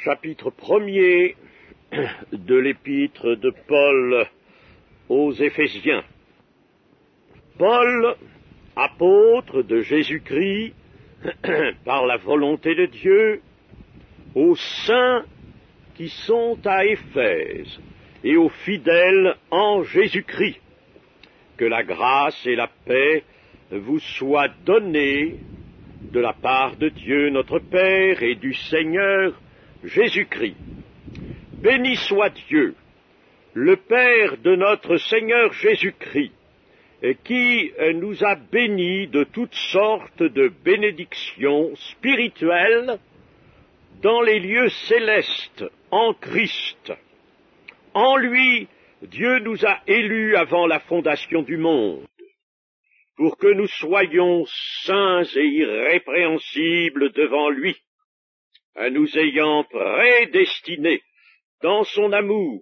Chapitre 1er de l'épître de Paul aux Éphésiens. Paul, apôtre de Jésus-Christ, par la volonté de Dieu, aux saints qui sont à Éphèse et aux fidèles en Jésus-Christ, que la grâce et la paix vous soient données de la part de Dieu notre Père et du Seigneur Jésus-Christ. Béni soit Dieu, le Père de notre Seigneur Jésus-Christ, qui nous a bénis de toutes sortes de bénédictions spirituelles dans les lieux célestes en Christ. En lui, Dieu nous a élus avant la fondation du monde, pour que nous soyons saints et irrépréhensibles devant lui, nous ayant prédestinés dans son amour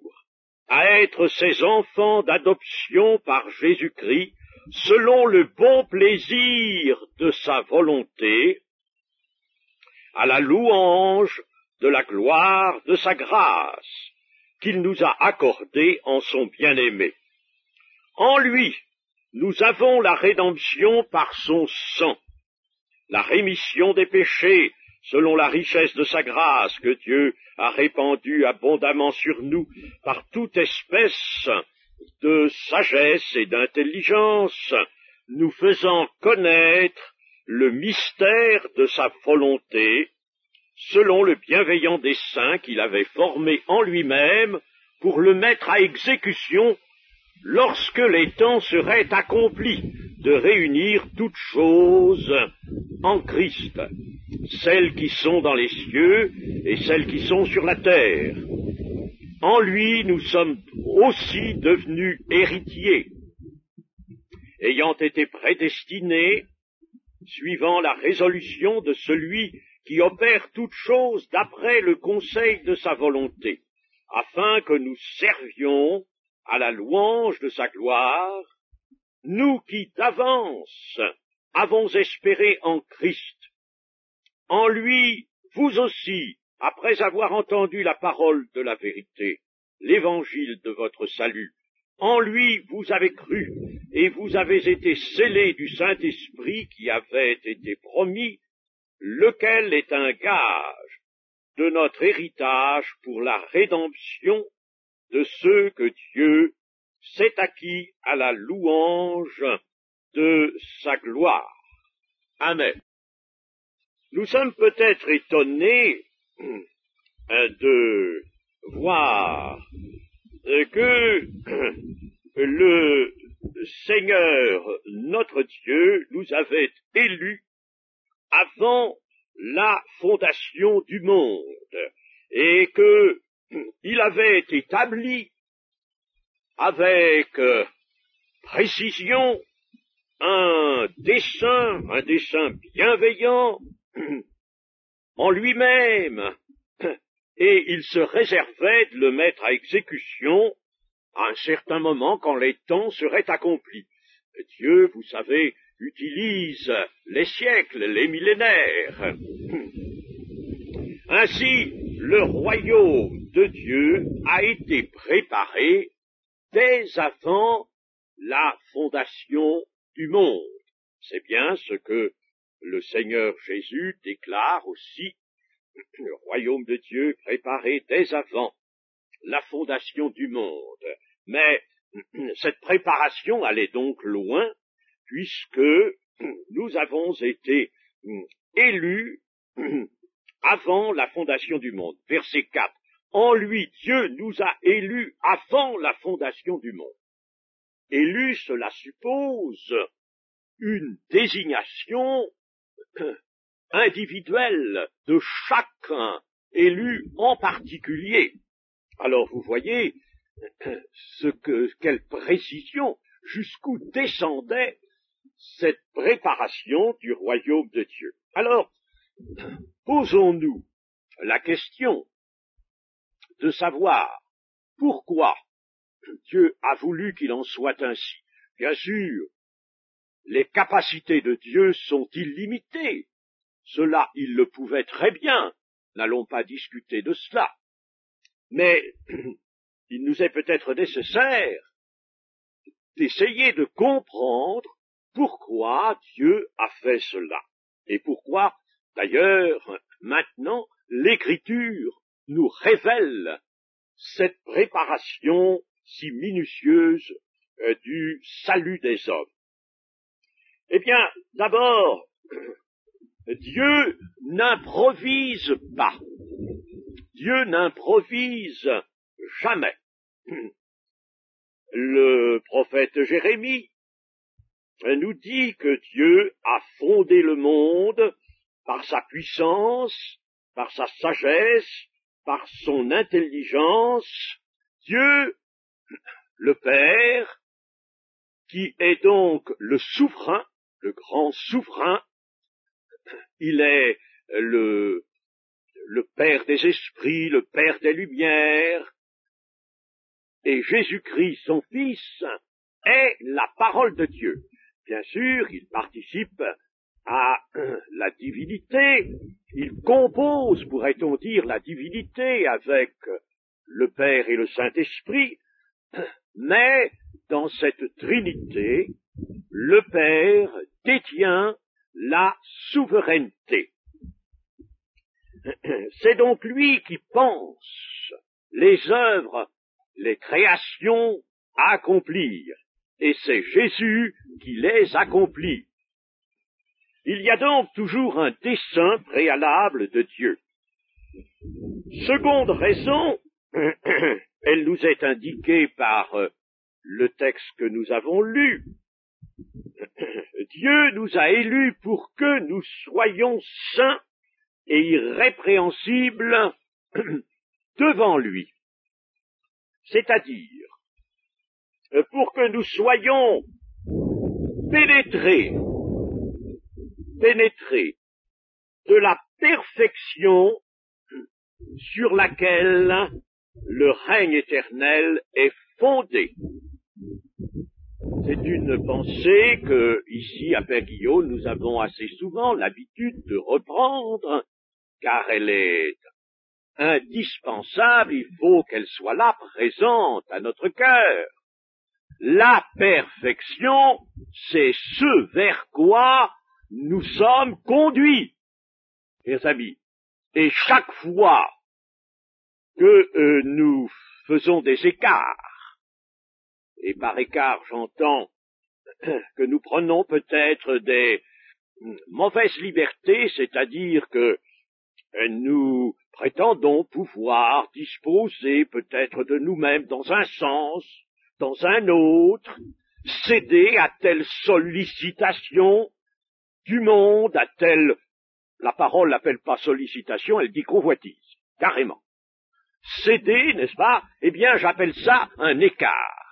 à être ses enfants d'adoption par Jésus-Christ, selon le bon plaisir de sa volonté, à la louange de la gloire de sa grâce, qu'il nous a accordée en son bien-aimé. En lui, nous avons la rédemption par son sang, la rémission des péchés, selon la richesse de sa grâce que Dieu a répandue abondamment sur nous par toute espèce de sagesse et d'intelligence, nous faisant connaître le mystère de sa volonté, selon le bienveillant dessein qu'il avait formé en lui-même pour le mettre à exécution lorsque les temps seraient accomplis, de réunir toutes choses en Christ, celles qui sont dans les cieux et celles qui sont sur la terre. En lui, nous sommes aussi devenus héritiers, ayant été prédestinés, suivant la résolution de celui qui opère toutes choses d'après le conseil de sa volonté, afin que nous servions à la louange de sa gloire, nous qui d'avance avons espéré en Christ. En lui, vous aussi, après avoir entendu la parole de la vérité, l'évangile de votre salut, en lui vous avez cru, et vous avez été scellés du Saint-Esprit qui avait été promis, lequel est un gage de notre héritage pour la rédemption de ceux que Dieu s'est acquis à la louange de sa gloire. Amen. Nous sommes peut-être étonnés de voir que le Seigneur, notre Dieu, nous avait élus avant la fondation du monde, et que il avait établi avec précision un dessein bienveillant en lui-même, et il se réservait de le mettre à exécution à un certain moment quand les temps seraient accomplis. Dieu, vous savez, utilise les siècles, les millénaires. Ainsi, le royaume de Dieu a été préparé dès avant la fondation du monde. C'est bien ce que le Seigneur Jésus déclare aussi, le royaume de Dieu préparé dès avant la fondation du monde. Mais cette préparation allait donc loin, puisque nous avons été élus avant la fondation du monde. Verset 4. En lui, Dieu nous a élus avant la fondation du monde. Élus, cela suppose une désignation individuelle de chacun élu en particulier. Alors vous voyez quelle précision, jusqu'où descendait cette préparation du royaume de Dieu. Alors, posons-nous la question de savoir pourquoi Dieu a voulu qu'il en soit ainsi. Bien sûr, les capacités de Dieu sont illimitées. Cela, il le pouvait très bien, n'allons pas discuter de cela. Mais il nous est peut-être nécessaire d'essayer de comprendre pourquoi Dieu a fait cela. Et pourquoi, d'ailleurs, maintenant, l'Écriture nous révèle cette préparation si minutieuse du salut des hommes. Eh bien, d'abord, Dieu n'improvise pas. Dieu n'improvise jamais. Le prophète Jérémie nous dit que Dieu a fondé le monde par sa puissance, par sa sagesse, par son intelligence. Dieu, le Père, qui est donc le souverain, le grand souverain, il est le Père des esprits, le Père des lumières, et Jésus-Christ, son Fils, est la parole de Dieu. Bien sûr, il participe à la divinité, il compose, pourrait-on dire, la divinité avec le Père et le Saint-Esprit, mais dans cette Trinité, le Père détient la souveraineté. C'est donc lui qui pense les œuvres, les créations à accomplir, et c'est Jésus qui les accomplit. Il y a donc toujours un dessein préalable de Dieu. Seconde raison, elle nous est indiquée par le texte que nous avons lu. Dieu nous a élus pour que nous soyons saints et irrépréhensibles devant lui. C'est-à-dire, pour que nous soyons pénétrés de la perfection sur laquelle le règne éternel est fondé. C'est une pensée que, ici, à Père-Guillaume, nous avons assez souvent l'habitude de reprendre, car elle est indispensable, il faut qu'elle soit là, présente à notre cœur. La perfection, c'est ce vers quoi nous sommes conduits, chers amis. Et chaque fois que nous faisons des écarts, et par écart j'entends que nous prenons peut-être des mauvaises libertés, c'est-à-dire que nous prétendons pouvoir disposer peut-être de nous-mêmes dans un sens, dans un autre, céder à telle sollicitation du monde, à telle, la parole n'appelle pas sollicitation, elle dit convoitise, carrément. Céder, n'est-ce pas? Eh bien, j'appelle ça un écart.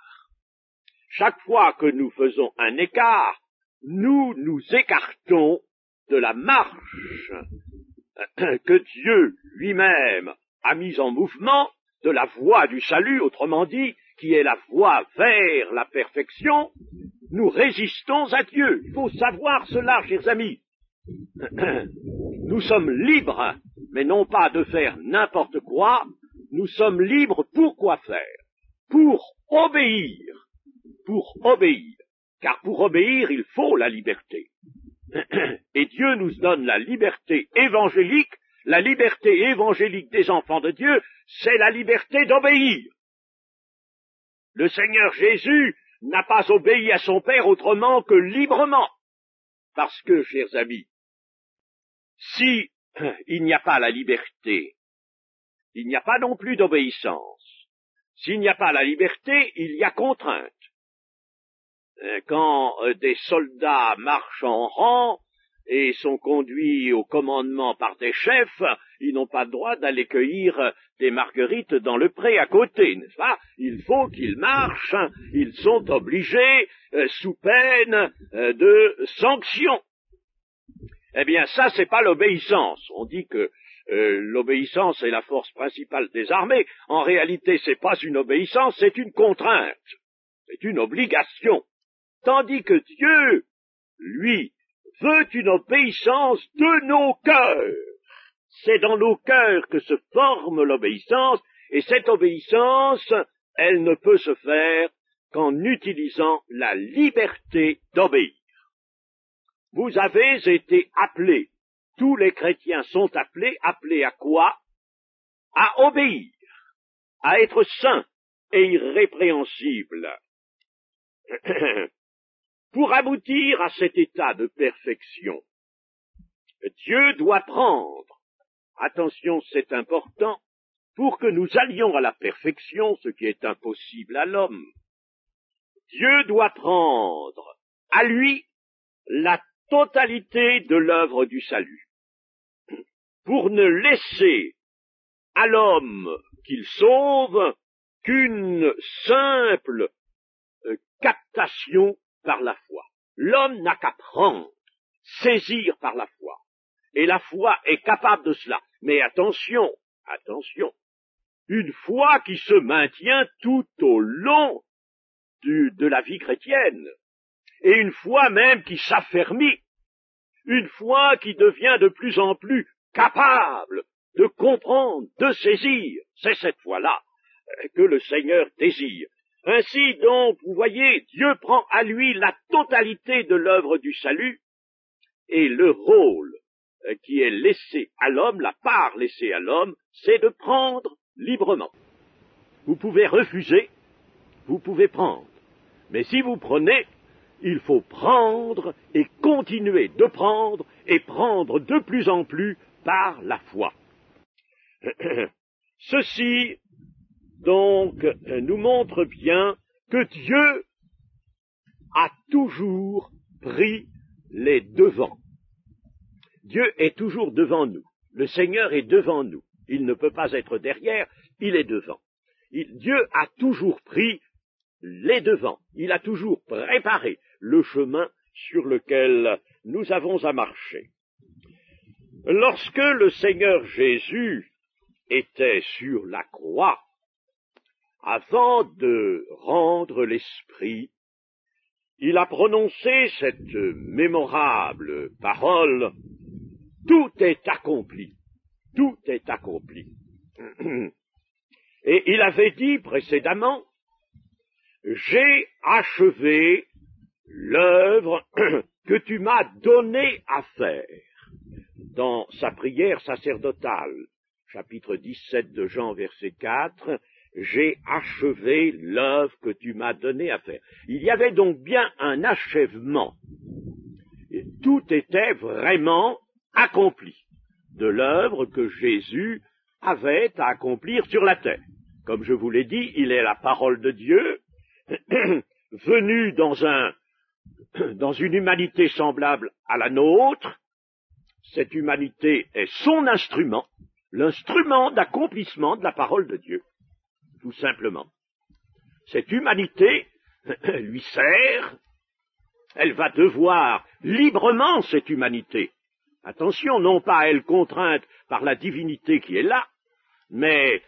Chaque fois que nous faisons un écart, nous nous écartons de la marche que Dieu lui-même a mise en mouvement, de la voie du salut, autrement dit, qui est la voie vers la perfection. Nous résistons à Dieu. Il faut savoir cela, chers amis. Nous sommes libres, mais non pas de faire n'importe quoi. Nous sommes libres pour quoi faire? Pour obéir. Pour obéir. Car pour obéir, il faut la liberté. Et Dieu nous donne la liberté évangélique. La liberté évangélique des enfants de Dieu, c'est la liberté d'obéir. Le Seigneur Jésus n'a pas obéi à son Père autrement que librement. Parce que, chers amis, si il n'y a pas la liberté, il n'y a pas non plus d'obéissance. S'il n'y a pas la liberté, il y a contrainte. Quand des soldats marchent en rang et sont conduits au commandement par des chefs, ils n'ont pas le droit d'aller cueillir des marguerites dans le pré à côté, n'est-ce pas? Il faut qu'ils marchent, ils sont obligés, sous peine de sanctions. Eh bien, ça, c'est pas l'obéissance. On dit que l'obéissance est la force principale des armées. En réalité, c'est pas une obéissance, c'est une contrainte. C'est une obligation. Tandis que Dieu, lui, veut une obéissance de nos cœurs. c'est dans nos cœurs que se forme l'obéissance, et cette obéissance, elle ne peut se faire qu'en utilisant la liberté d'obéir. Vous avez été appelés, tous les chrétiens sont appelés à quoi? À obéir, à être saints et irrépréhensibles. Pour aboutir à cet état de perfection, Dieu doit prendre, attention c'est important, pour que nous allions à la perfection, ce qui est impossible à l'homme, Dieu doit prendre à lui la totalité de l'œuvre du salut, pour ne laisser à l'homme qu'il sauve qu'une simple captation par la foi. L'homme n'a qu'à prendre, saisir par la foi, et la foi est capable de cela. Mais attention, une foi qui se maintient tout au long de la vie chrétienne, et une foi même qui s'affermit, une foi qui devient de plus en plus capable de comprendre, de saisir. C'est cette foi-là que le Seigneur désire. Ainsi donc, vous voyez, Dieu prend à lui la totalité de l'œuvre du salut, et le rôle qui est laissé à l'homme, la part laissée à l'homme, c'est de prendre librement. Vous pouvez refuser, vous pouvez prendre. Mais si vous prenez, il faut prendre et continuer de prendre et prendre de plus en plus par la foi. Ceci, donc, nous montre bien que Dieu a toujours pris les devants. Dieu est toujours devant nous. Le Seigneur est devant nous. Il ne peut pas être derrière, il est devant. Dieu a toujours pris les devants. Il a toujours préparé le chemin sur lequel nous avons à marcher. Lorsque le Seigneur Jésus était sur la croix, avant de rendre l'Esprit, il a prononcé cette mémorable parole « Tout est accompli, tout est accompli ». Et il avait dit précédemment « J'ai achevé l'œuvre que tu m'as donné à faire » dans sa prière sacerdotale, chapitre 17 de Jean, verset 4, « J'ai achevé l'œuvre que tu m'as donné à faire ». Il y avait donc bien un achèvement. Et tout était vraiment accompli de l'œuvre que Jésus avait à accomplir sur la terre. Comme je vous l'ai dit, il est la parole de Dieu, venu dans une humanité semblable à la nôtre. Cette humanité est son instrument, l'instrument d'accomplissement de la parole de Dieu, tout simplement. Cette humanité lui sert, elle va devoir librement, cette humanité, attention, non pas elle contrainte par la divinité qui est là, mais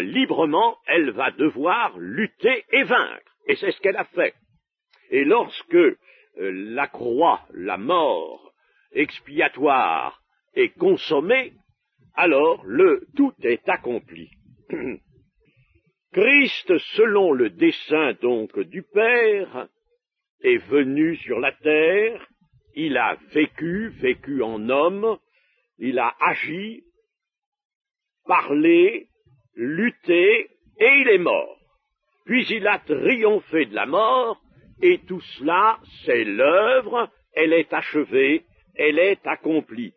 librement, elle va devoir lutter et vaincre. Et c'est ce qu'elle a fait. Et lorsque la croix, la mort expiatoire est consommée, alors tout est accompli. Christ, selon le dessein donc du Père, est venu sur la terre, il a vécu en homme, il a agi, parlé, lutté, et il est mort. Puis il a triomphé de la mort, et tout cela, c'est l'œuvre, elle est achevée, elle est accomplie.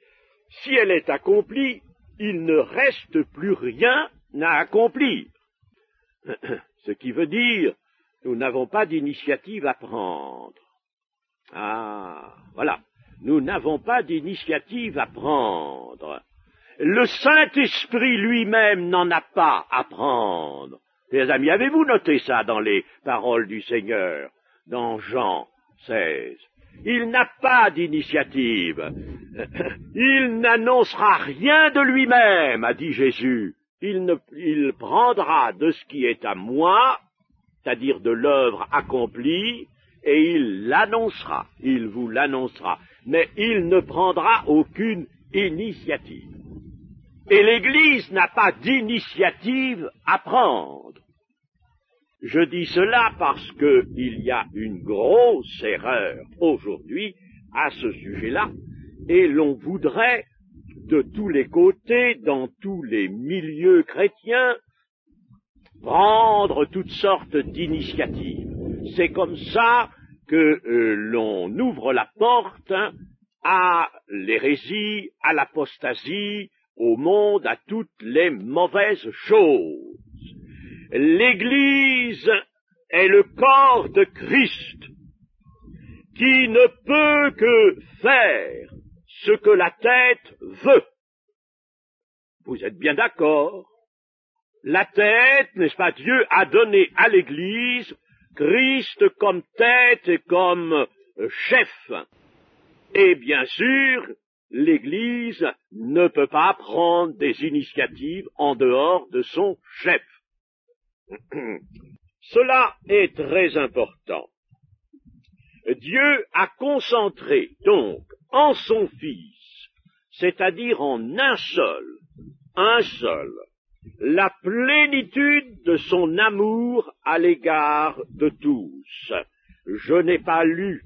Si elle est accomplie, il ne reste plus rien à accomplir. Ce qui veut dire, nous n'avons pas d'initiative à prendre. Ah, voilà, nous n'avons pas d'initiative à prendre. Le Saint-Esprit lui-même n'en a pas à prendre. Les amis, avez-vous noté ça dans les paroles du Seigneur, dans Jean 16? Il n'a pas d'initiative. Il n'annoncera rien de lui-même, a dit Jésus. Il prendra de ce qui est à moi, c'est-à-dire de l'œuvre accomplie, et il l'annoncera, il vous l'annoncera, mais il ne prendra aucune initiative. Et l'Église n'a pas d'initiative à prendre. Je dis cela parce qu'il y a une grosse erreur aujourd'hui à ce sujet-là, et l'on voudrait de tous les côtés, dans tous les milieux chrétiens, prendre toutes sortes d'initiatives. C'est comme ça que l'on ouvre la porte à l'hérésie, à l'apostasie, au monde, à toutes les mauvaises choses. L'Église est le corps de Christ qui ne peut que faire ce que la tête veut. Vous êtes bien d'accord? La tête, n'est-ce pas, Dieu a donné à l'Église Christ comme tête et comme chef. Et bien sûr, l'Église ne peut pas prendre des initiatives en dehors de son chef. Cela est très important. Dieu a concentré donc en son Fils, c'est-à-dire en un seul, la plénitude de son amour à l'égard de tous. Je n'ai pas lu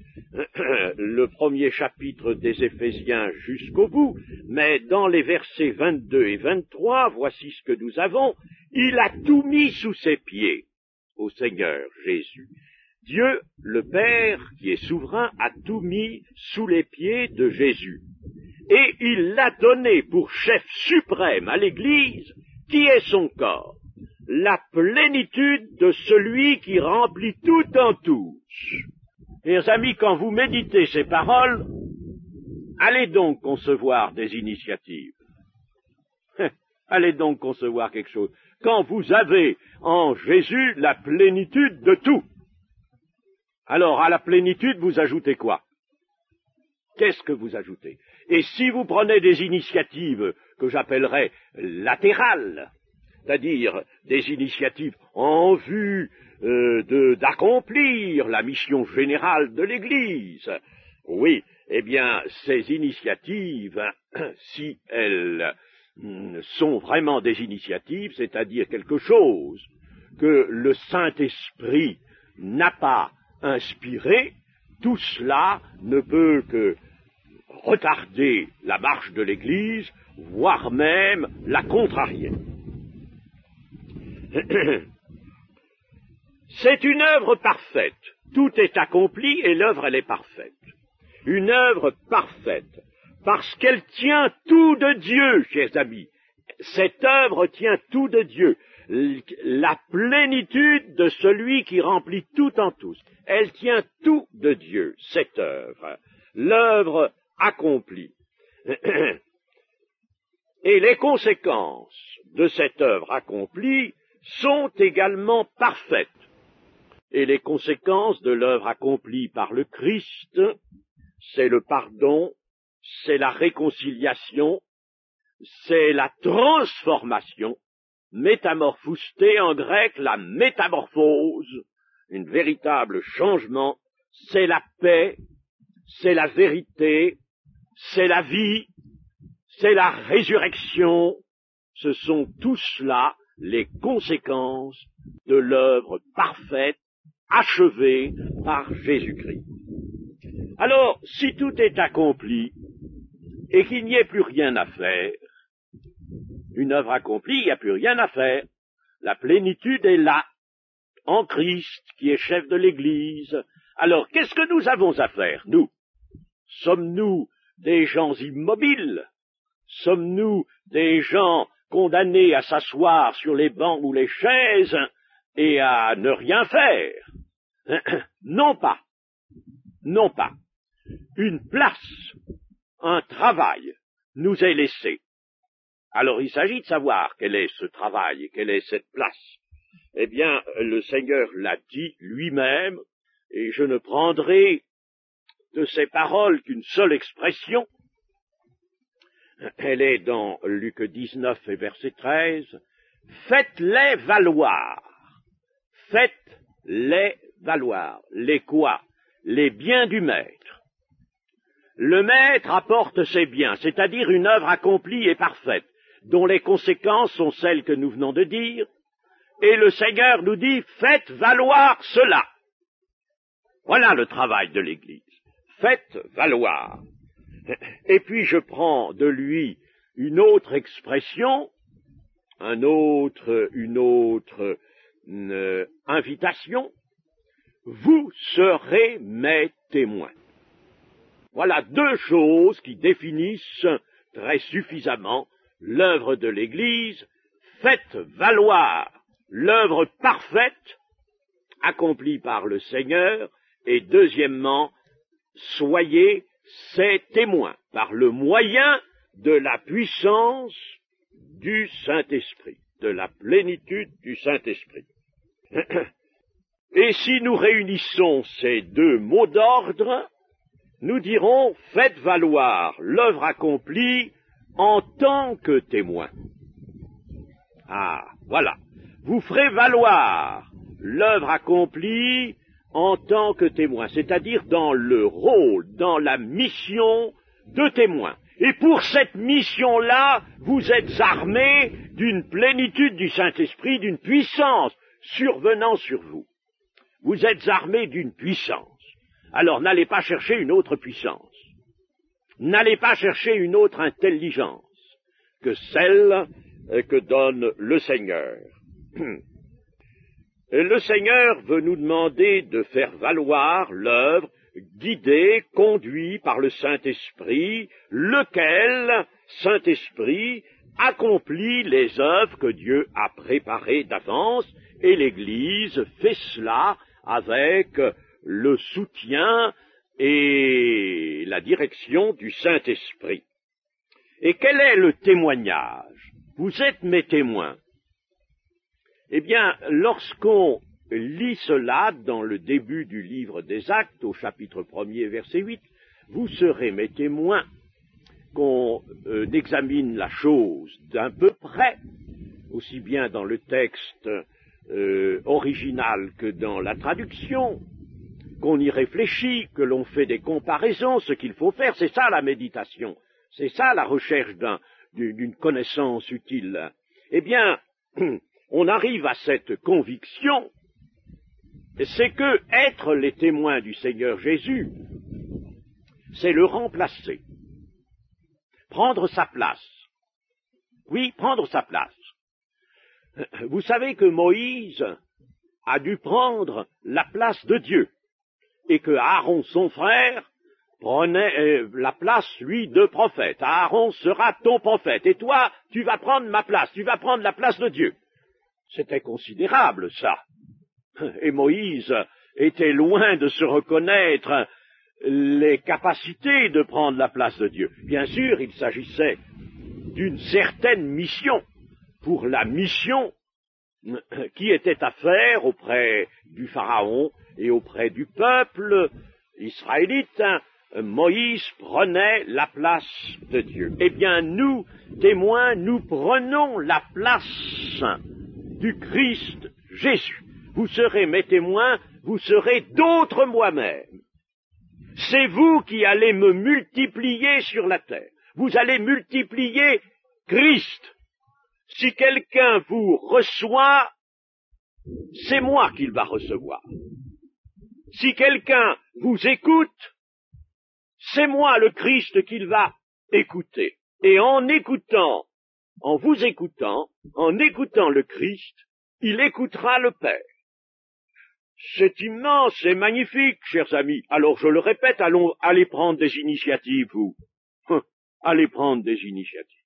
le premier chapitre des Éphésiens jusqu'au bout, mais dans les versets 22 et 23, voici ce que nous avons. Il a tout mis sous ses pieds au Seigneur Jésus. Dieu, le Père, qui est souverain, a tout mis sous les pieds de Jésus. Et il l'a donné pour chef suprême à l'Église, qui est son corps, la plénitude de celui qui remplit tout en tous. Mes amis, quand vous méditez ces paroles, allez donc concevoir des initiatives. Allez donc concevoir quelque chose. Quand vous avez en Jésus la plénitude de tout, alors à la plénitude, vous ajoutez quoi? Qu'est-ce que vous ajoutez? Et si vous prenez des initiatives que j'appellerais latérales, c'est-à-dire des initiatives en vue d'accomplir la mission générale de l'Église, oui, eh bien, ces initiatives, si elles sont vraiment des initiatives, c'est-à-dire quelque chose que le Saint-Esprit n'a pas inspiré, tout cela ne peut que retarder la marche de l'Église, voire même la contrarier. C'est une œuvre parfaite. Tout est accompli et l'œuvre, elle est parfaite. Une œuvre parfaite, parce qu'elle tient tout de Dieu, chers amis. Cette œuvre tient tout de Dieu. La plénitude de celui qui remplit tout en tous. Elle tient tout de Dieu, cette œuvre. L'œuvre accomplie. Et les conséquences de cette œuvre accomplie sont également parfaites. Et les conséquences de l'œuvre accomplie par le Christ, c'est le pardon, c'est la réconciliation, c'est la transformation, métamorphosté en grec, la métamorphose, un véritable changement, c'est la paix, c'est la vérité, c'est la vie, c'est la résurrection. Ce sont tout cela les conséquences de l'œuvre parfaite, achevée par Jésus-Christ. Alors, si tout est accompli et qu'il n'y ait plus rien à faire, une œuvre accomplie, il n'y a plus rien à faire. La plénitude est là, en Christ, qui est chef de l'Église. Alors, qu'est-ce que nous avons à faire, nous? Sommes-nous des gens immobiles? Sommes-nous des gens condamnés à s'asseoir sur les bancs ou les chaises et à ne rien faire? Non pas. Non pas. Une place, un travail nous est laissé. Alors il s'agit de savoir quel est ce travail, quelle est cette place. Eh bien, le Seigneur l'a dit lui-même, et je ne prendrai de ces paroles qu'une seule expression. Elle est dans Luc 19 et verset 13. Faites-les valoir. Faites-les valoir. Les quoi? Les biens du maître. Le maître apporte ses biens, c'est-à-dire une œuvre accomplie et parfaite. dont les conséquences sont celles que nous venons de dire, et le Seigneur nous dit, faites valoir cela. Voilà le travail de l'Église. Faites valoir. Et puis je prends de lui une autre expression, une autre invitation. Vous serez mes témoins. Voilà deux choses qui définissent très suffisamment l'œuvre de l'Église. Faites valoir l'œuvre parfaite accomplie par le Seigneur, et deuxièmement, soyez ses témoins par le moyen de la puissance du Saint-Esprit, de la plénitude du Saint-Esprit. Et si nous réunissons ces deux mots d'ordre, nous dirons, faites valoir l'œuvre accomplie en tant que témoin. Ah, voilà. Vous ferez valoir l'œuvre accomplie en tant que témoin, c'est-à-dire dans le rôle, dans la mission de témoin. Et pour cette mission-là, vous êtes armés d'une plénitude du Saint-Esprit, d'une puissance survenant sur vous. Vous êtes armés d'une puissance. Alors n'allez pas chercher une autre puissance. N'allez pas chercher une autre intelligence que celle que donne le Seigneur. Le Seigneur veut nous demander de faire valoir l'œuvre guidé, conduit par le Saint-Esprit, lequel Saint-Esprit accomplit les œuvres que Dieu a préparées d'avance, et l'Église fait cela avec le soutien et la direction du Saint-Esprit. Et quel est le témoignage? Vous êtes mes témoins. Eh bien, lorsqu'on lit cela dans le début du livre des Actes, au chapitre 1er, verset 8, vous serez mes témoins, qu'on examine la chose d'un peu près, aussi bien dans le texte original que dans la traduction, qu'on y réfléchit, que l'on fait des comparaisons, ce qu'il faut faire, c'est ça la méditation, c'est ça la recherche d'une connaissance utile. Eh bien, on arrive à cette conviction, c'est que être les témoins du Seigneur Jésus, c'est le remplacer, prendre sa place. Oui, prendre sa place. Vous savez que Moïse a dû prendre la place de Dieu, et que Aaron, son frère, prenait la place, lui, de prophète. Aaron sera ton prophète, et toi, tu vas prendre ma place, tu vas prendre la place de Dieu. C'était considérable, ça. Et Moïse était loin de se reconnaître les capacités de prendre la place de Dieu. Bien sûr, il s'agissait d'une certaine mission, pour la mission qui était à faire auprès du Pharaon et auprès du peuple israélite. Moïse prenait la place de Dieu. Eh bien, nous, témoins, nous prenons la place du Christ Jésus. Vous serez mes témoins, vous serez d'autres moi-même. C'est vous qui allez me multiplier sur la terre. Vous allez multiplier Christ. Si quelqu'un vous reçoit, c'est moi qu'il va recevoir. Si quelqu'un vous écoute, c'est moi le Christ qu'il va écouter. Et en écoutant, en vous écoutant, en écoutant le Christ, il écoutera le Père. C'est immense, c'est magnifique, chers amis. Alors je le répète, allez prendre des initiatives, vous. Allez prendre des initiatives.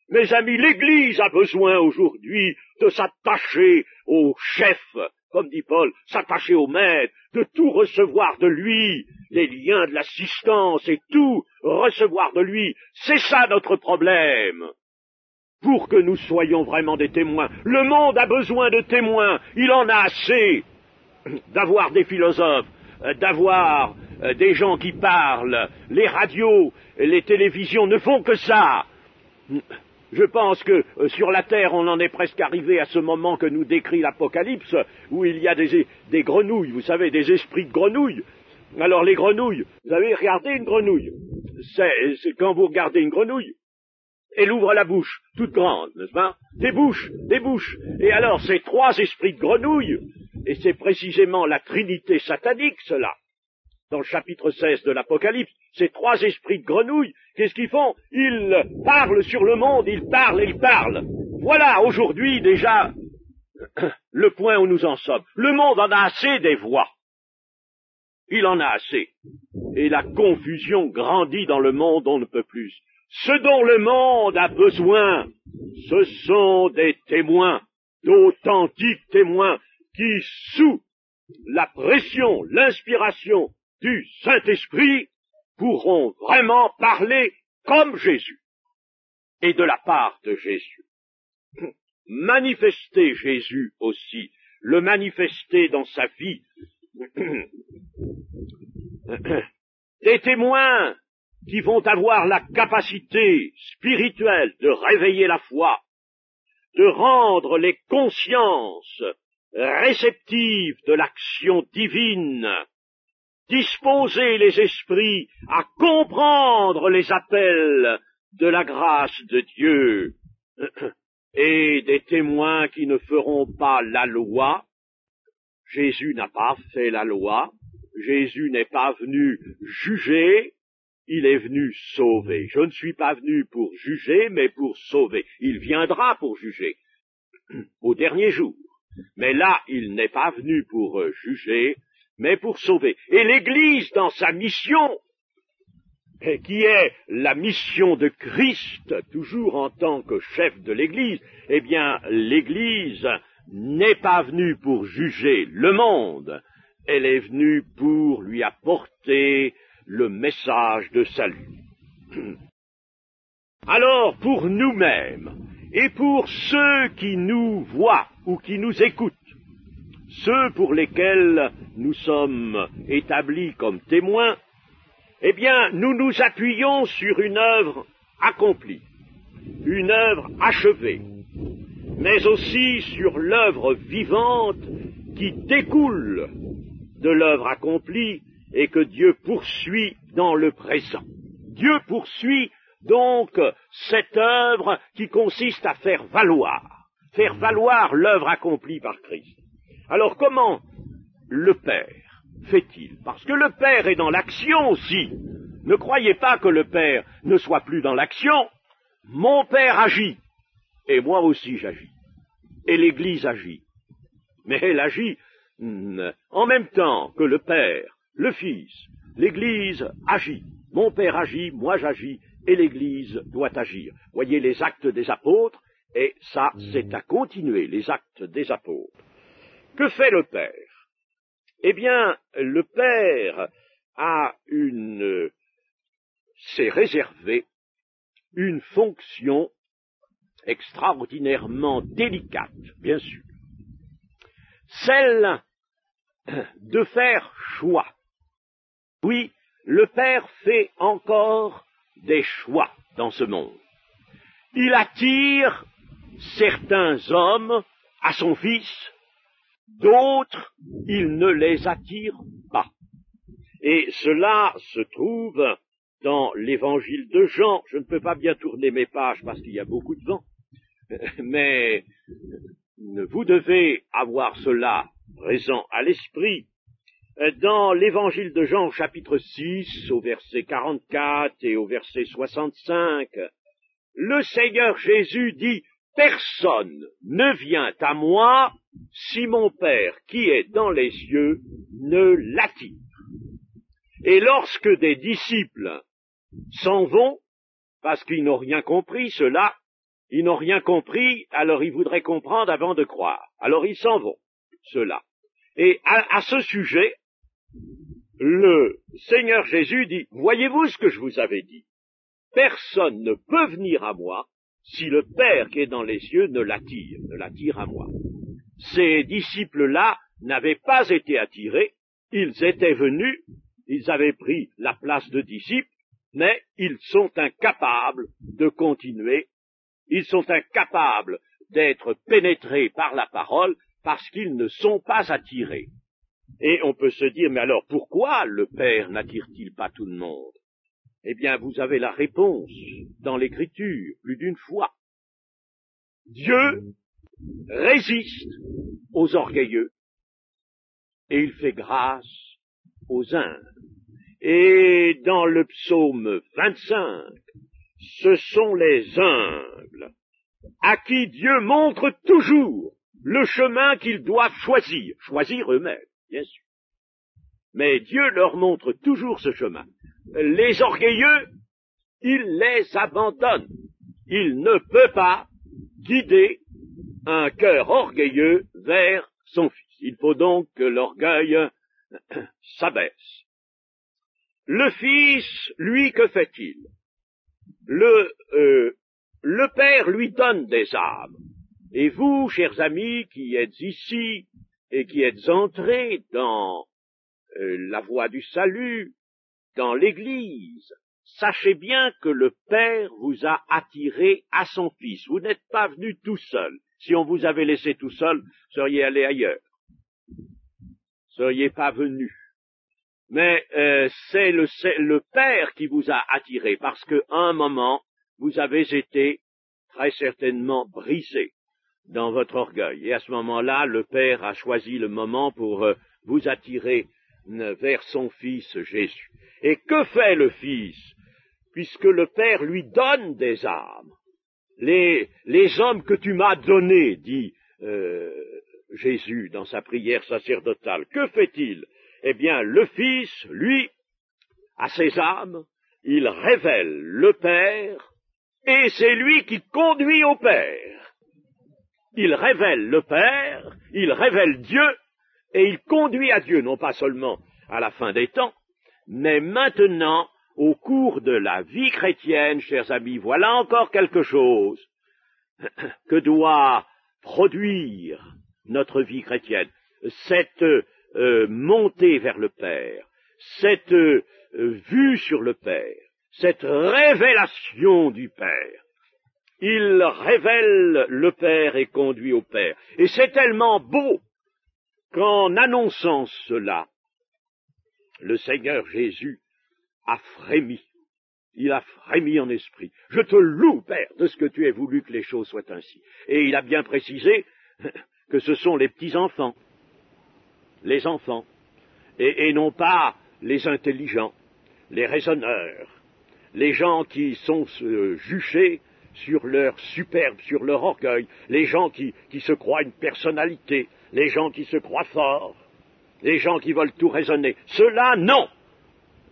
Mes amis, l'Église a besoin aujourd'hui de s'attacher au chef, comme dit Paul, s'attacher au maître, de tout recevoir de lui, les liens de l'assistance et tout recevoir de lui. C'est ça notre problème. Pour que nous soyons vraiment des témoins. Le monde a besoin de témoins. Il en a assez d'avoir des philosophes, d'avoir des gens qui parlent. Les radios, les télévisions ne font que ça. Je pense que sur la Terre, on en est presque arrivé à ce moment que nous décrit l'Apocalypse, où il y a des grenouilles, vous savez, des esprits de grenouilles. Alors les grenouilles, vous avez regardé une grenouille. C'est quand vous regardez une grenouille, Elle ouvre la bouche, toute grande, n'est-ce pas? Des bouches. Et alors, ces trois esprits de grenouille, et c'est précisément la trinité satanique, cela, dans le chapitre 16 de l'Apocalypse, ces trois esprits de grenouille, qu'est-ce qu'ils font? Ils parlent sur le monde, ils parlent. Voilà, aujourd'hui, déjà, le point où nous en sommes. Le monde en a assez des voix. Il en a assez. Et la confusion grandit dans le monde, on ne peut plus. Ce dont le monde a besoin, ce sont des témoins, d'authentiques témoins, qui, sous la pression, l'inspiration du Saint-Esprit, pourront vraiment parler comme Jésus, et de la part de Jésus. Manifester Jésus aussi, le manifester dans sa vie. Des témoins qui vont avoir la capacité spirituelle de réveiller la foi, de rendre les consciences réceptives de l'action divine, disposer les esprits à comprendre les appels de la grâce de Dieu, et des témoins qui ne feront pas la loi. Jésus n'a pas fait la loi, Jésus n'est pas venu juger, il est venu sauver. Je ne suis pas venu pour juger, mais pour sauver. Il viendra pour juger au dernier jour. Mais là, il n'est pas venu pour juger, mais pour sauver. Et l'Église, dans sa mission, qui est la mission de Christ, toujours en tant que chef de l'Église, eh bien, l'Église n'est pas venue pour juger le monde, elle est venue pour lui apporter le message de salut. Alors, pour nous-mêmes, et pour ceux qui nous voient ou qui nous écoutent, ceux pour lesquels nous sommes établis comme témoins, eh bien, nous nous appuyons sur une œuvre accomplie, une œuvre achevée, mais aussi sur l'œuvre vivante qui découle de l'œuvre accomplie et que Dieu poursuit dans le présent. Dieu poursuit donc cette œuvre qui consiste à faire valoir l'œuvre accomplie par Christ. Alors comment le Père fait-il? Parce que le Père est dans l'action aussi. Ne croyez pas que le Père ne soit plus dans l'action. Mon Père agit, et moi aussi j'agis. Et l'Église agit. Mais elle agit en même temps que le Père, le Fils. L'Église agit. Mon Père agit, moi j'agis, et l'Église doit agir. Voyez les actes des apôtres, et ça c'est à continuer, les actes des apôtres. Que fait le Père? Eh bien, le Père s'est réservé une fonction extraordinairement délicate, bien sûr. Celle de faire choix. Oui, le Père fait encore des choix dans ce monde. Il attire certains hommes à son Fils, d'autres, il ne les attire pas. Et cela se trouve dans l'évangile de Jean. Je ne peux pas bien tourner mes pages parce qu'il y a beaucoup de vent, mais vous devez avoir cela présent à l'esprit. Dans l'évangile de Jean, au chapitre 6, au verset 44 et au verset 65, le Seigneur Jésus dit « Personne ne vient à moi si mon Père qui est dans les cieux ne l'attire. » Et lorsque des disciples s'en vont, parce qu'ils n'ont rien compris, ceux-là, ils n'ont rien compris, alors ils voudraient comprendre avant de croire. Alors ils s'en vont, ceux-là. Et à ce sujet, le Seigneur Jésus dit, voyez-vous ce que je vous avais dit? Personne ne peut venir à moi si le Père qui est dans les cieux ne l'attire à moi. Ces disciples-là n'avaient pas été attirés, ils étaient venus, ils avaient pris la place de disciples, mais ils sont incapables de continuer, ils sont incapables d'être pénétrés par la parole parce qu'ils ne sont pas attirés. Et on peut se dire, mais alors pourquoi le Père n'attire-t-il pas tout le monde? Eh bien, vous avez la réponse dans l'Écriture plus d'une fois. Dieu résiste aux orgueilleux et il fait grâce aux humbles. Et dans le psaume 25, ce sont les humbles à qui Dieu montre toujours le chemin qu'ils doivent choisir eux-mêmes, bien sûr. Mais Dieu leur montre toujours ce chemin. Les orgueilleux, il les abandonne. Il ne peut pas guider un cœur orgueilleux vers son Fils. Il faut donc que l'orgueil s'abaisse. Le Fils, lui, que fait-il? Le Père lui donne des âmes. Et vous, chers amis, qui êtes ici et qui êtes entrés dans la voie du salut, dans l'Église, sachez bien que le Père vous a attiré à son Fils. Vous n'êtes pas venu tout seul. Si on vous avait laissé tout seul, vous seriez allé ailleurs. Vous ne seriez pas venu. Mais c'est le Père qui vous a attiré, parce qu'à un moment, vous avez été très certainement brisé dans votre orgueil. Et à ce moment-là, le Père a choisi le moment pour vous attirer vers son Fils Jésus. Et que fait le Fils? Puisque le Père lui donne des âmes. Les hommes que tu m'as donnés, dit Jésus dans sa prière sacerdotale, que fait-il? Eh bien, le Fils, lui, à ses âmes, il révèle le Père, et c'est lui qui conduit au Père. Il révèle le Père, il révèle Dieu, et il conduit à Dieu, non pas seulement à la fin des temps, mais maintenant, au cours de la vie chrétienne, chers amis, voilà encore quelque chose que doit produire notre vie chrétienne. Cette montée vers le Père, cette vue sur le Père, cette révélation du Père. Il révèle le Père et conduit au Père. Et c'est tellement beau qu'en annonçant cela, le Seigneur Jésus a frémi. Il a frémi en esprit. Je te loue, Père, de ce que tu aies voulu que les choses soient ainsi. Et il a bien précisé que ce sont les petits-enfants, les enfants, et non pas les intelligents, les raisonneurs, les gens qui sont juchés sur leur superbe, sur leur orgueil, les gens qui se croient une personnalité, les gens qui se croient forts, les gens qui veulent tout raisonner. Ceux-là, non!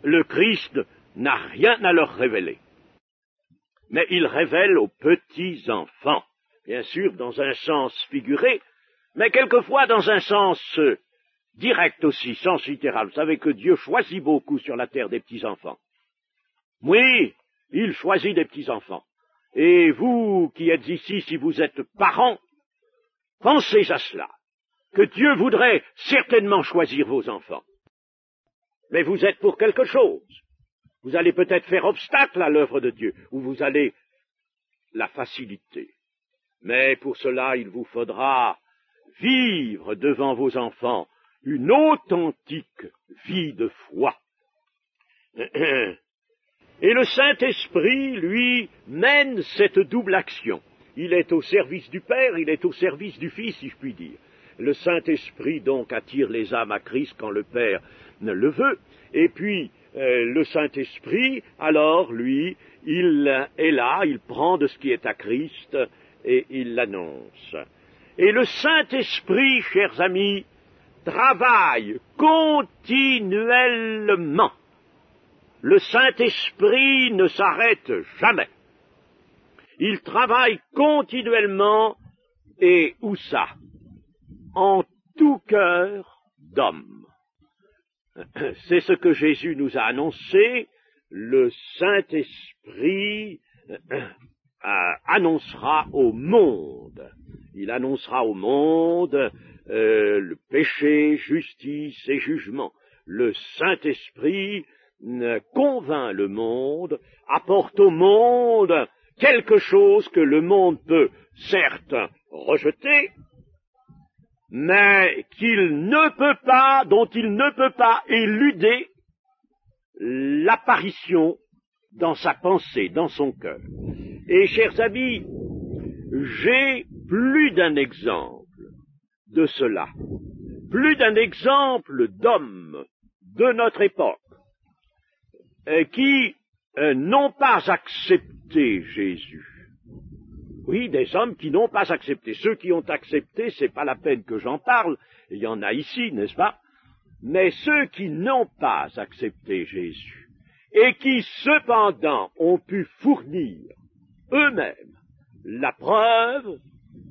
Le Christ n'a rien à leur révéler. Mais il révèle aux petits-enfants, bien sûr dans un sens figuré, mais quelquefois dans un sens direct aussi, sens littéral. Vous savez que Dieu choisit beaucoup sur la terre des petits-enfants. Oui, il choisit des petits-enfants. Et vous qui êtes ici, si vous êtes parents, pensez à cela, que Dieu voudrait certainement choisir vos enfants. Mais vous êtes pour quelque chose. Vous allez peut-être faire obstacle à l'œuvre de Dieu, ou vous allez la faciliter. Mais pour cela, il vous faudra vivre devant vos enfants une authentique vie de foi. Et le Saint-Esprit, lui, mène cette double action. Il est au service du Père, il est au service du Fils, si je puis dire. Le Saint-Esprit, donc, attire les âmes à Christ quand le Père le veut. Et puis, le Saint-Esprit, alors, lui, il est là, il prend de ce qui est à Christ et il l'annonce. Et le Saint-Esprit, chers amis, travaille continuellement. Le Saint-Esprit ne s'arrête jamais. Il travaille continuellement, et où ça? En tout cœur d'homme. C'est ce que Jésus nous a annoncé. Le Saint-Esprit annoncera au monde. Il annoncera au monde le péché, justice et jugement. Le Saint-Esprit convainc le monde, apporte au monde quelque chose que le monde peut certes rejeter, mais dont il ne peut pas éluder l'apparition dans sa pensée, dans son cœur. Et, chers amis, j'ai plus d'un exemple de cela, plus d'un exemple d'hommes de notre époque qui n'ont pas accepté Jésus. Oui, des hommes qui n'ont pas accepté. Ceux qui ont accepté, c'est pas la peine que j'en parle, il y en a ici, n'est-ce pas? Mais ceux qui n'ont pas accepté Jésus, et qui cependant ont pu fournir eux-mêmes la preuve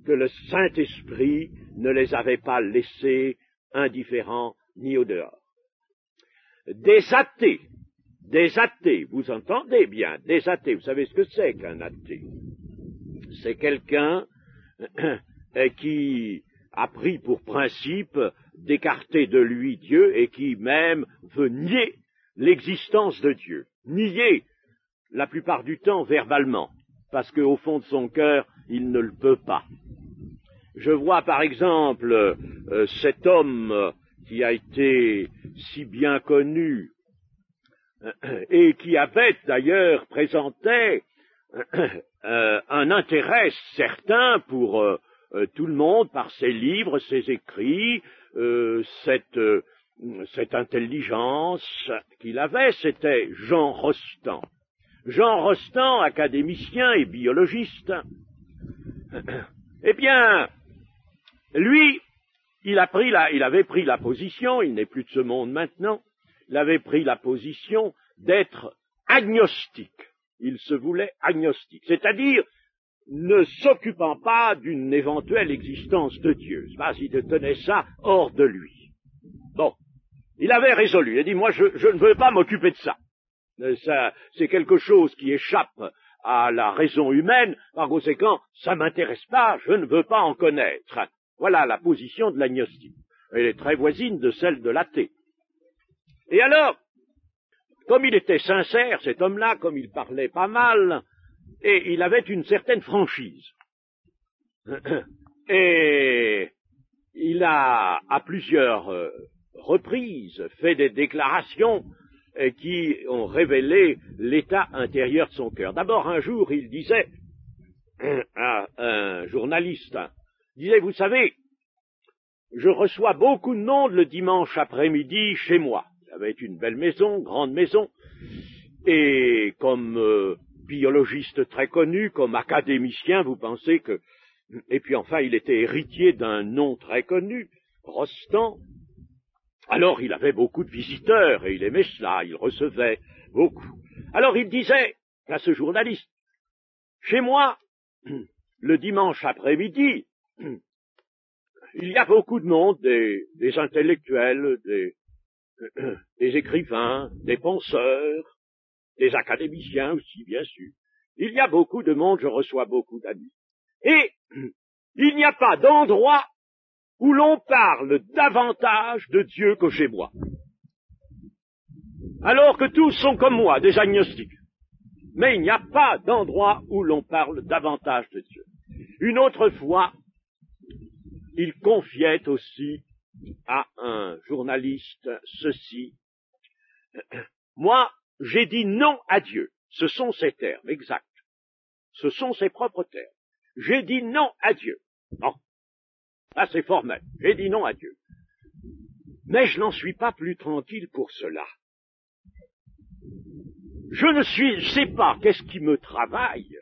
que le Saint-Esprit ne les avait pas laissés indifférents ni au dehors. Des athées, vous entendez bien, des athées, vous savez ce que c'est qu'un athée? C'est quelqu'un qui a pris pour principe d'écarter de lui Dieu et qui même veut nier l'existence de Dieu. Nier, la plupart du temps, verbalement, parce qu'au fond de son cœur, il ne le peut pas. Je vois par exemple cet homme qui a été si bien connu et qui avait d'ailleurs présenté un intérêt certain pour tout le monde par ses livres, ses écrits, cette intelligence qu'il avait, c'était Jean Rostand. Jean Rostand, académicien et biologiste, eh bien, lui, il avait pris la position, il n'est plus de ce monde maintenant, il avait pris la position d'être agnostique. Il se voulait agnostique, c'est-à-dire ne s'occupant pas d'une éventuelle existence de Dieu. Il tenait ça hors de lui. Bon, il avait résolu, il a dit, moi je ne veux pas m'occuper de ça. Ça, c'est quelque chose qui échappe à la raison humaine, par conséquent, ça m'intéresse pas, je ne veux pas en connaître. Voilà la position de l'agnostique. Elle est très voisine de celle de l'athée. Et alors, comme il était sincère, cet homme-là, comme il parlait pas mal, et il avait une certaine franchise. Et il a, à plusieurs reprises, fait des déclarations qui ont révélé l'état intérieur de son cœur. D'abord, un jour, il disait à un journaliste, il disait, vous savez, je reçois beaucoup de monde le dimanche après-midi chez moi. Il avait une belle maison, grande maison, et comme biologiste très connu, comme académicien, vous pensez que... Et puis enfin, il était héritier d'un nom très connu, Rostand. Alors il avait beaucoup de visiteurs, et il aimait cela, il recevait beaucoup. Alors il disait à ce journaliste, chez moi, le dimanche après-midi, il y a beaucoup de monde, des intellectuels, des écrivains, des penseurs, des académiciens aussi, bien sûr. Il y a beaucoup de monde, je reçois beaucoup d'amis. Et il n'y a pas d'endroit où l'on parle davantage de Dieu que chez moi. Alors que tous sont comme moi, des agnostiques. Mais il n'y a pas d'endroit où l'on parle davantage de Dieu. Une autre fois, il confiait aussi à un journaliste ceci. Moi, j'ai dit non à Dieu. Ce sont ses termes, exacts. Ce sont ses propres termes. J'ai dit non à Dieu. Non. Là, c'est formel. J'ai dit non à Dieu. Mais je n'en suis pas plus tranquille pour cela. Je ne sais pas qu'est-ce qui me travaille.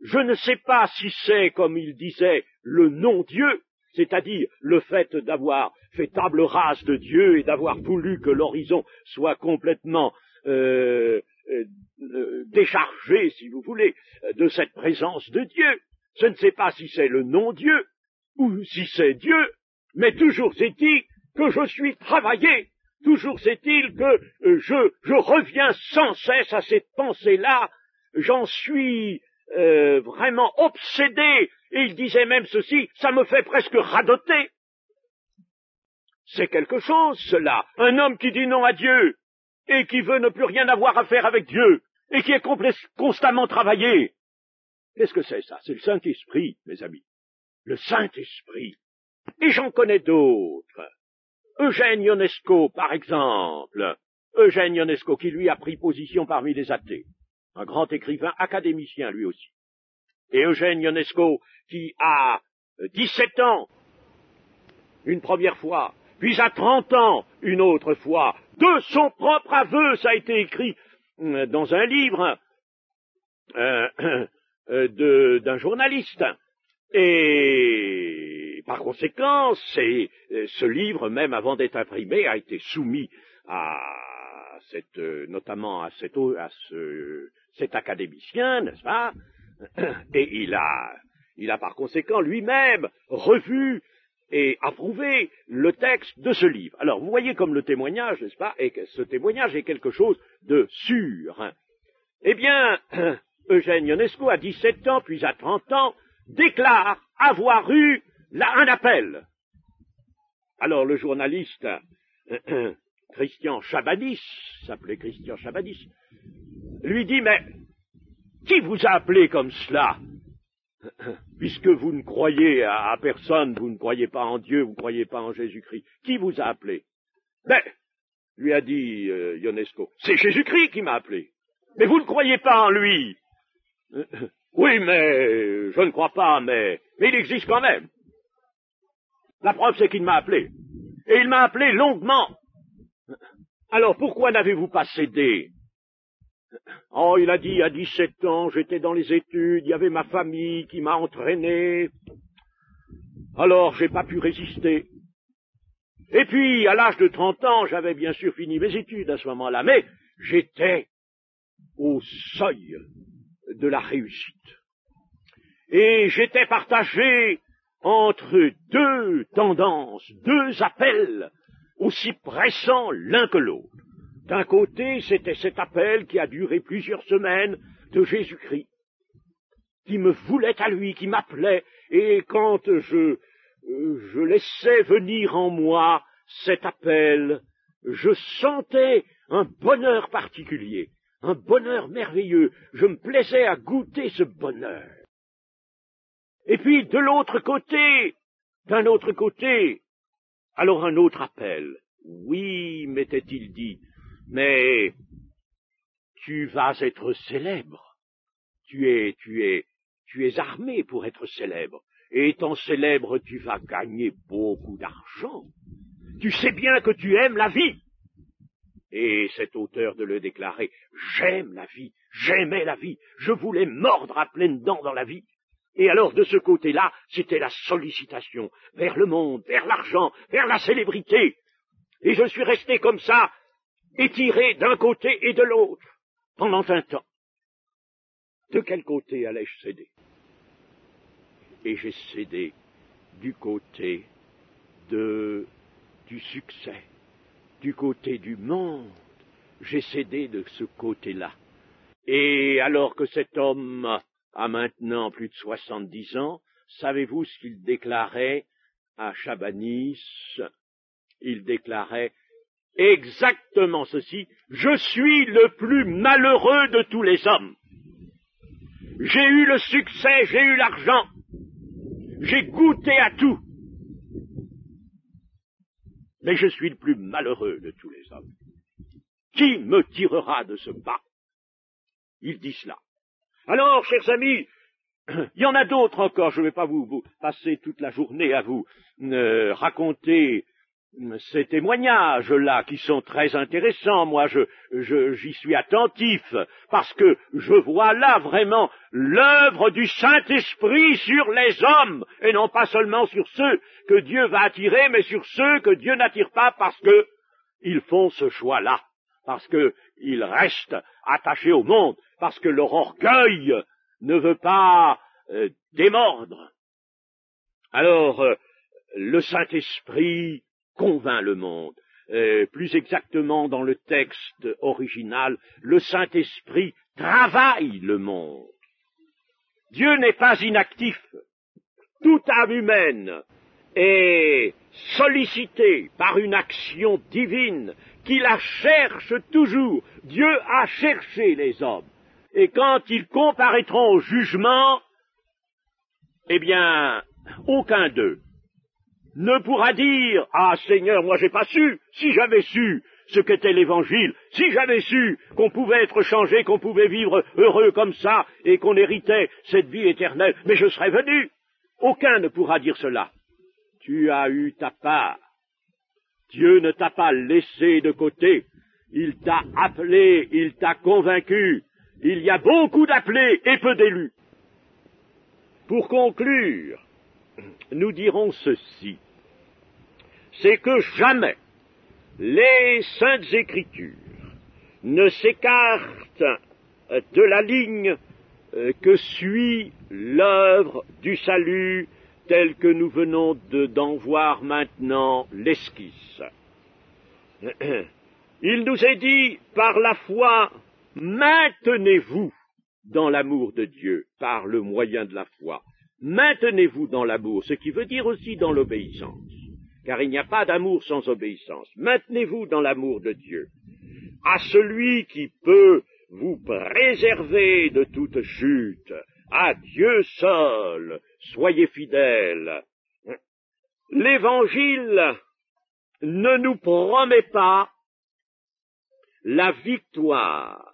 Je ne sais pas si c'est, comme il disait, le non-Dieu, c'est-à-dire le fait d'avoir fait table rase de Dieu et d'avoir voulu que l'horizon soit complètement déchargé, si vous voulez, de cette présence de Dieu. Je ne sais pas si c'est le non-Dieu ou si c'est Dieu, mais toujours est-il que je suis travaillé. Toujours est-il que je reviens sans cesse à cette pensée-là. J'en suis vraiment obsédé. Et il disait même ceci, ça me fait presque radoter. C'est quelque chose, cela. Un homme qui dit non à Dieu et qui veut ne plus rien avoir à faire avec Dieu et qui est constamment travaillé. Qu'est-ce que c'est ça? C'est le Saint-Esprit, mes amis. Le Saint-Esprit. Et j'en connais d'autres. Eugène Ionesco, par exemple, Eugène Ionesco, qui lui a pris position parmi les athées, un grand écrivain, académicien lui aussi. Et Eugène Ionesco, qui a 17 ans, une première fois, puis à 30 ans, une autre fois, de son propre aveu, ça a été écrit dans un livre d'un journaliste. Et par conséquent, ce livre, même avant d'être imprimé, a été soumis à notamment à cet académicien, n'est-ce pas? Et il a par conséquent lui-même revu et approuvé le texte de ce livre. Alors, vous voyez comme le témoignage, n'est-ce pas, et que ce témoignage est quelque chose de sûr. Eh bien, Eugène Ionesco, à 17 ans, puis à 30 ans, déclare avoir eu un appel. Alors, le journaliste Christian Chabadis, s'appelait Christian Chabadis, lui dit, mais qui vous a appelé comme cela? Puisque vous ne croyez à personne, vous ne croyez pas en Dieu, vous ne croyez pas en Jésus-Christ, qui vous a appelé? Ben, lui a dit Ionesco, c'est Jésus-Christ qui m'a appelé. Mais vous ne croyez pas en lui? Oui, mais je ne crois pas, mais il existe quand même. La preuve, c'est qu'il m'a appelé. Et il m'a appelé longuement. Alors, pourquoi n'avez-vous pas cédé? Oh, il a dit, à 17 ans, j'étais dans les études, il y avait ma famille qui m'a entraîné. Alors, j'ai pas pu résister. Et puis, à l'âge de 30 ans, j'avais bien sûr fini mes études à ce moment-là, mais j'étais au seuil de la réussite. Et j'étais partagé entre deux tendances, deux appels, aussi pressants l'un que l'autre. D'un côté, c'était cet appel qui a duré plusieurs semaines de Jésus-Christ, qui me voulait à lui, qui m'appelait, et quand je laissais venir en moi cet appel, je sentais un bonheur particulier, un bonheur merveilleux, je me plaisais à goûter ce bonheur. Et puis, de l'autre côté, d'un autre côté, alors un autre appel. Oui, m'était-il dit, mais tu vas être célèbre. Tu es armé pour être célèbre. Et étant célèbre, tu vas gagner beaucoup d'argent. Tu sais bien que tu aimes la vie. Et cet auteur de le déclarer, j'aime la vie, j'aimais la vie, je voulais mordre à pleines dents dans la vie. Et alors, de ce côté-là, c'était la sollicitation vers le monde, vers l'argent, vers la célébrité. Et je suis resté comme ça, étiré d'un côté et de l'autre, pendant un temps. De quel côté allais-je céder? Et j'ai cédé du côté du succès, du côté du monde. J'ai cédé de ce côté-là. Et alors que cet homme a maintenant plus de 70 ans, savez-vous ce qu'il déclarait à Chabanis? Il déclarait exactement ceci: je suis le plus malheureux de tous les hommes. J'ai eu le succès, j'ai eu l'argent, j'ai goûté à tout, mais je suis le plus malheureux de tous les hommes. Qui me tirera de ce bas? Il dit cela. Alors, chers amis, il y en a d'autres encore, je ne vais pas vous passer toute la journée à vous raconter ces témoignages-là qui sont très intéressants. Moi, j'y suis attentif parce que je vois là vraiment l'œuvre du Saint-Esprit sur les hommes et non pas seulement sur ceux que Dieu va attirer, mais sur ceux que Dieu n'attire pas parce que ils font ce choix-là, parce qu'ils restent attachés au monde, parce que leur orgueil ne veut pas démordre. Alors, le Saint-Esprit convainc le monde. Plus exactement dans le texte original, le Saint-Esprit travaille le monde. Dieu n'est pas inactif. Toute âme humaine est sollicitée par une action divine qui la cherche toujours. Dieu a cherché les hommes. Et quand ils comparaîtront au jugement, eh bien, aucun d'eux ne pourra dire « Ah Seigneur, moi j'ai pas su, si j'avais su ce qu'était l'Évangile. Si j'avais su qu'on pouvait être changé, qu'on pouvait vivre heureux comme ça, et qu'on héritait cette vie éternelle, mais je serais venu. Aucun ne pourra dire cela. Tu as eu ta part. Dieu ne t'a pas laissé de côté. Il t'a appelé, il t'a convaincu. Il y a beaucoup d'appelés et peu d'élus. Pour conclure, nous dirons ceci. C'est que jamais les Saintes Écritures ne s'écartent de la ligne que suit l'œuvre du salut telle que nous venons d'en voir maintenant l'esquisse. Il nous est dit, par la foi, maintenez-vous dans l'amour de Dieu, par le moyen de la foi. Maintenez-vous dans l'amour, ce qui veut dire aussi dans l'obéissance, car il n'y a pas d'amour sans obéissance. Maintenez-vous dans l'amour de Dieu. À celui qui peut vous préserver de toute chute, à Dieu seul, soyez fidèles. L'Évangile ne nous promet pas la victoire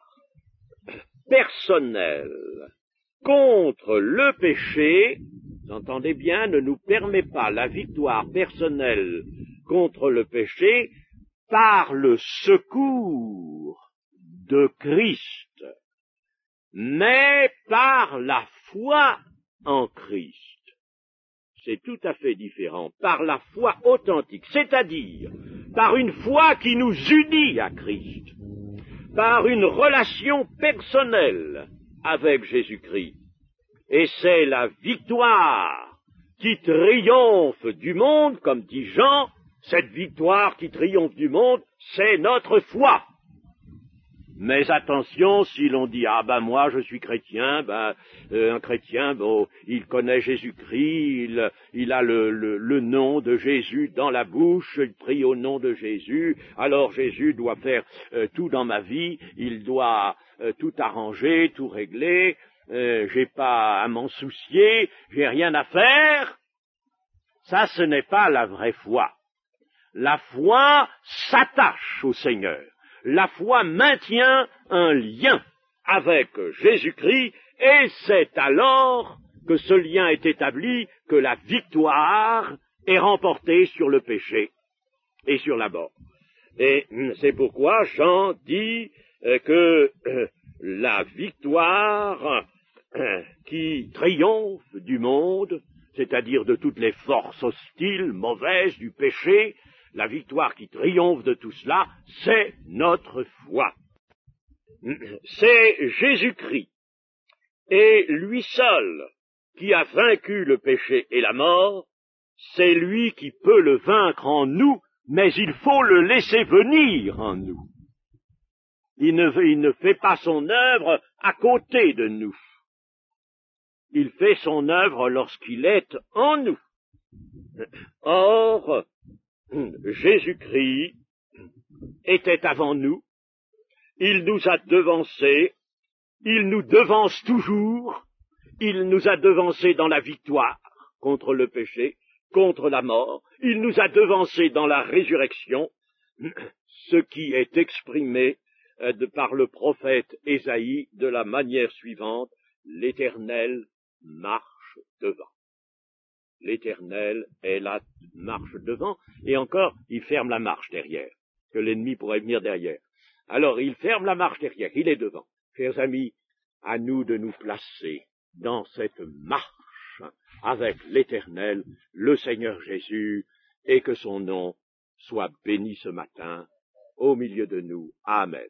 personnelle contre le péché, vous entendez bien, ne nous permet pas la victoire personnelle contre le péché par le secours de Christ, mais par la foi en Christ. C'est tout à fait différent, par la foi authentique, c'est-à-dire par une foi qui nous unit à Christ, par une relation personnelle avec Jésus-Christ. Et c'est la victoire qui triomphe du monde, comme dit Jean, cette victoire qui triomphe du monde, c'est notre foi. Mais attention, si l'on dit, ah ben moi je suis chrétien, un chrétien, bon, il connaît Jésus-Christ, il a le nom de Jésus dans la bouche, il prie au nom de Jésus, alors Jésus doit faire tout dans ma vie, il doit tout arranger, tout régler, j'ai pas à m'en soucier, j'ai rien à faire. Ça, ce n'est pas la vraie foi. La foi s'attache au Seigneur. La foi maintient un lien avec Jésus-Christ, et c'est alors que ce lien est établi, que la victoire est remportée sur le péché et sur la mort. Et c'est pourquoi Jean dit que la victoire qui triomphe du monde, c'est-à-dire de toutes les forces hostiles, mauvaises, du péché, la victoire qui triomphe de tout cela, c'est notre foi. C'est Jésus-Christ, et lui seul, qui a vaincu le péché et la mort. C'est lui qui peut le vaincre en nous, mais il faut le laisser venir en nous. Il ne fait pas son œuvre à côté de nous. Il fait son œuvre lorsqu'il est en nous. Or, Jésus-Christ était avant nous, il nous a devancés, il nous devance toujours, il nous a devancés dans la victoire contre le péché, contre la mort, il nous a devancés dans la résurrection, ce qui est exprimé par le prophète Ésaïe de la manière suivante: l'Éternel marche devant. L'Éternel est là, marche devant, et encore, il ferme la marche derrière, que l'ennemi pourrait venir derrière. Alors, il ferme la marche derrière, il est devant. Chers amis, à nous de nous placer dans cette marche avec l'Éternel, le Seigneur Jésus, et que son nom soit béni ce matin au milieu de nous. Amen.